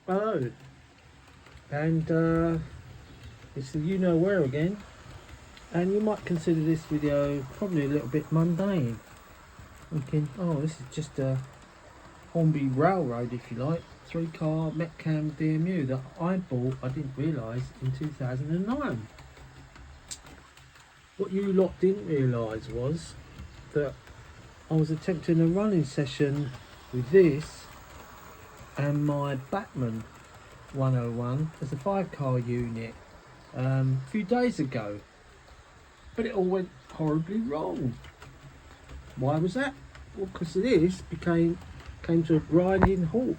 Hello, and it's the you know where again, and you might consider this video probably a little bit mundane, thinking, oh, this is just a Hornby railroad, if you like, 3-car Metcam DMU that I bought, I didn't realise, in 2009. What you lot didn't realise was that I was attempting a running session with this and my Batman 101 as a 5-car unit a few days ago, but it all went horribly wrong. Why was that? Well, because this came to a grinding halt.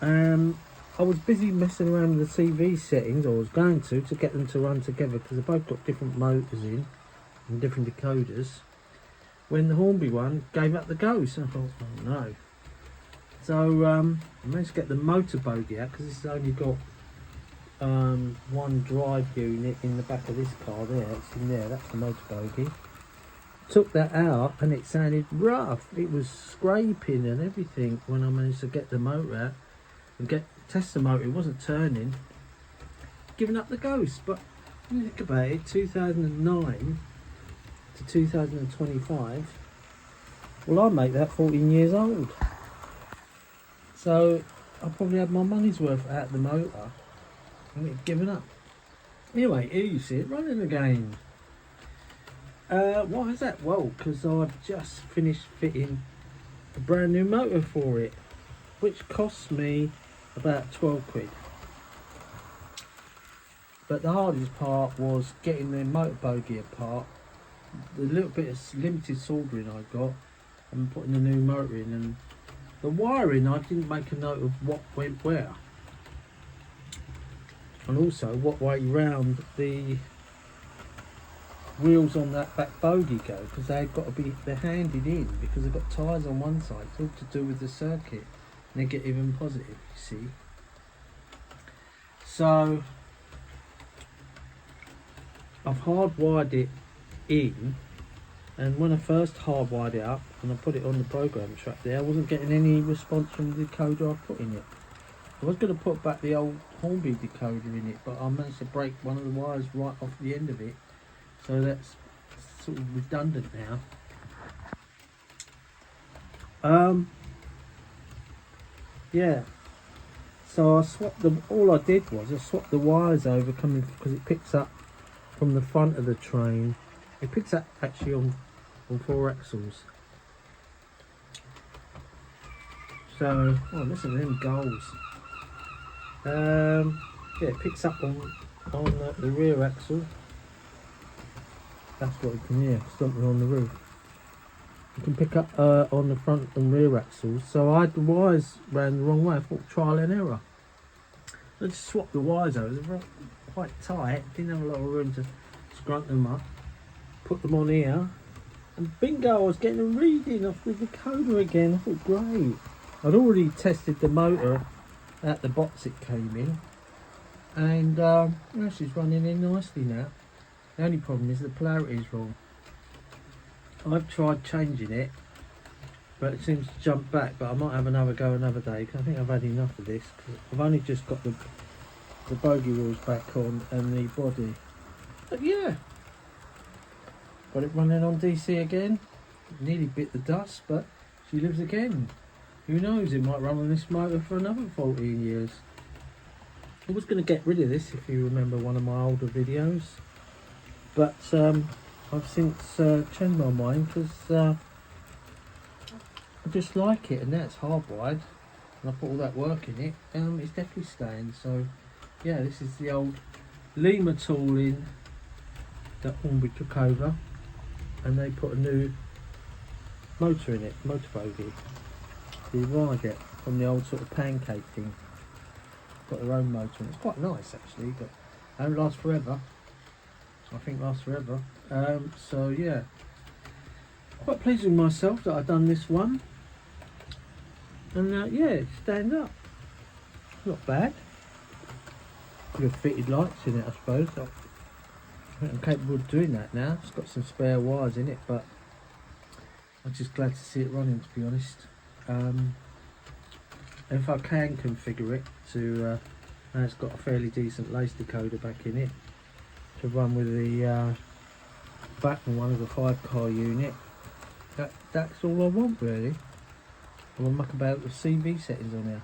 I was busy messing around with the TV settings, or was going to get them to run together, because they've both got different motors in and different decoders, when the Hornby one gave up the ghost. I thought, oh no. So I managed to get the motor bogie out, because this has only got one drive unit in the back of this car there. It's in there, that's the motor bogie. Took that out and it sounded rough. It was scraping and everything when I managed to get the motor out and test the motor. It wasn't turning, giving up the ghost. But when you think about it, 2009 to 2025, well, I make that 14 years old, so I probably had my money's worth out of the motor and it's given up. Anyway, here you see it running again. Why is that? Well, because I've just finished fitting a brand new motor for it, which cost me about 12 quid. But the hardest part was getting the motor bogie apart, the little bit of limited soldering I got, and putting the new motor in, and the wiring I didn't make a note of what went where, and also what way round the wheels on that back bogie go, because they're handed in, because they've got tyres on one side. It's all to do with the circuit, negative and positive, you see. So I've hardwired it in, and when I first hardwired it up and I put it on the program track there, I wasn't getting any response from the decoder I put in it. I was going to put back the old Hornby decoder in it, but I managed to break one of the wires right off the end of it, so that's sort of redundant now. Yeah, so I swapped all I did was I swapped the wires over, coming, because it picks up from the front of the train. It picks up actually on 4 axles. So, oh, listen to them goals. Yeah, it picks up on the rear axle. That's what you can hear, stomping on the roof. You can pick up on the front and rear axles. So I had the wires ran the wrong way. I thought trial and error. I just swapped the wires over. They were quite tight. Didn't have a lot of room to scrunch them up. Put them on here, and bingo, I was getting a reading off the decoder again. I thought, great. I'd already tested the motor at the box it came in, and she's running in nicely now. The only problem is the polarity is wrong. I've tried changing it, but it seems to jump back. But I might have another go another day, because I think I've had enough of this. Cause I've only just got the bogie wheels back on and the body. But yeah, got it running on DC again. Nearly bit the dust, but she lives again. Who knows, it might run on this motor for another 14 years. I was going to get rid of this, if you remember one of my older videos, but I've since changed my mind, because I just like it, and now it's hardwired and I put all that work in it. It's definitely staying. So yeah, this is the old Lima tooling that Hornby took over, and they put a new motor in it, motor bogie. So you ride it from the old sort of pancake thing. Got their own motor, and it's quite nice actually, but it won't last forever. I think lasts forever. So yeah, quite pleased with myself that I've done this one, and yeah, stand up, not bad. Good fitted lights in it, I suppose. I think I'm capable of doing that now. It's got some spare wires in it, but I'm just glad to see it running, to be honest. if I can configure it to, and it's got a fairly decent lace decoder back in it to run with the Blackman one as a 5-car unit. That's all I want really. I'll muck about with CV settings on here.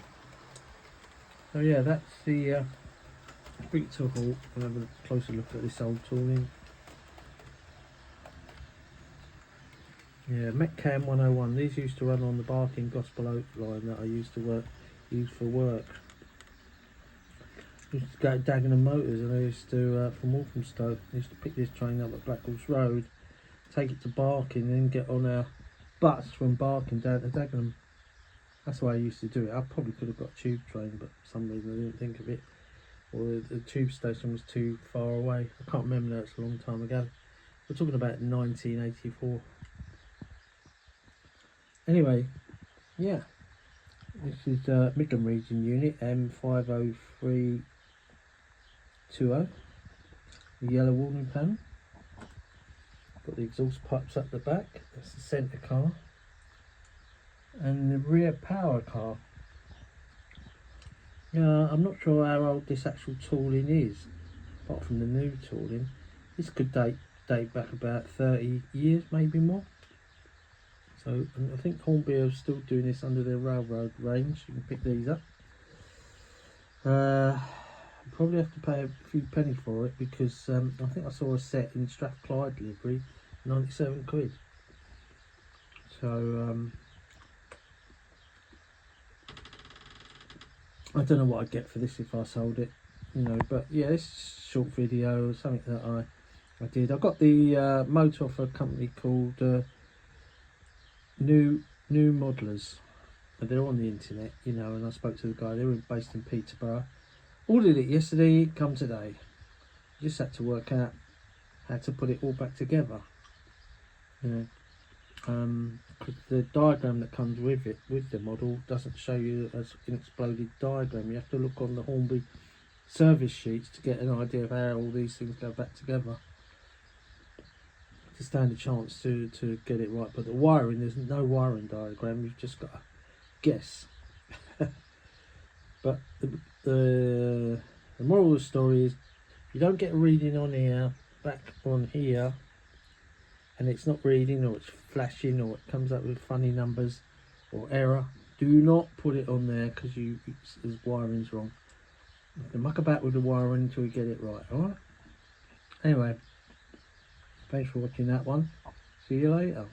So yeah, that's the bring it to a halt and have a closer look at this old tooling. Yeah, Metcam 101. These used to run on the Barking Gospel Oak line that I used to use for work. Used to go to Dagenham Motors, and I used to from Walthamstow. I used to pick this train up at Black Horse Road, take it to Barking, and then get on our bus from Barking down to Dagenham. That's the way I used to do it. I probably could have got a tube train, but for some reason I didn't think of it. Or the tube station was too far away. I can't remember now, it's a long time ago. We're talking about 1984. Anyway, yeah. This is Midland Region Unit M50320. The yellow warning panel. Got the exhaust pipes up the back. That's the centre car. And the rear power car. I'm not sure how old this actual tooling is, apart from the new tooling. This could date back about 30 years, maybe more. So I think Hornby are still doing this under their railroad range. You can pick these up. Probably have to pay a few pennies for it because I think I saw a set in Strathclyde delivery, 97 quid. So I don't know what I'd get for this if I sold it, you know. But yeah, this is a short video, something that I did. I got the motor off a company called New Modelers. They're on the internet, you know, and I spoke to the guy. They were based in Peterborough. Ordered it yesterday, come today. Just had to work out how to put it all back together, you know. Because the diagram that comes with it, with the model, doesn't show you as an exploded diagram. You have to look on the Hornby service sheets to get an idea of how all these things go back together to stand a chance to get it right. But the wiring, there's no wiring diagram, you've just got to guess. But the moral of the story is, if you don't get a reading on here, back on here, and it's not reading, or it's flashing, or it comes up with funny numbers or error, do not put it on there because there's wiring's wrong. You have to muck about with the wiring until you get it right. Alright, anyway, thanks for watching that one. See you later.